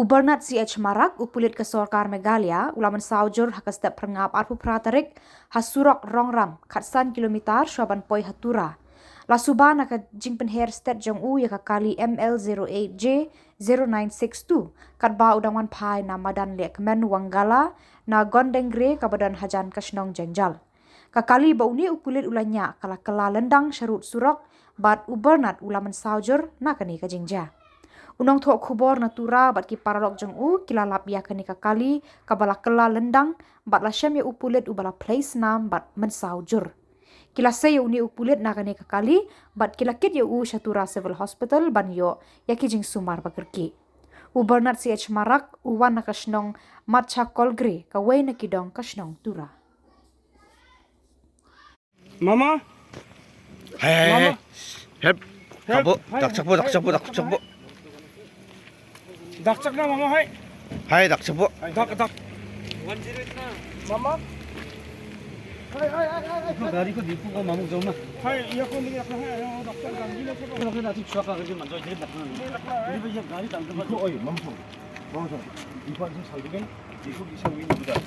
Ubernat CH Marak upulit ke Sorkar Megalia ulaman saujur hakasda perngap arpu pratarik hasurok rongram katsan kilometer syaban poi hatura. Lasuba naka jingpenher state jong u ya kali ML08J 0962 katba udangan pai na madan lek men wanggala na gondengre kabadan hajan kasnong jengjal. Kakali bauni upulit ulanya kala kala lendang syarut surok bat ubernat ulaman saujur nakani kajingja. Unang thok khubor natura bat ki paralok jong u kilalap ya kani kakali kabala kala lendang bat la syam ya upulit ubala place nam bat mensaujur. Kila se ya uni upulit nakani kakali bat kilakit ya u syatura civil hospital ban yo ya kijing sumar bagerki. Ubernat CH Marak uwan nakasnong matcha kolgre kawai nakidong kasnong tura. Mama, Hei, Help, kabu, hai. daksabu. daksak na mama hai. Hai, daksabu. dak. Mama, गाड़ी को दीपू को मामू जाऊँ ना hai iya ko ni nak hai daksak dan gila ko. तो फिर आती छुआ का करके मंजो इधर रखना ये भैया गाड़ी तंत्र में Oi, mampu. Mampu. Ipan sing saldigen, iku bisa wini budak.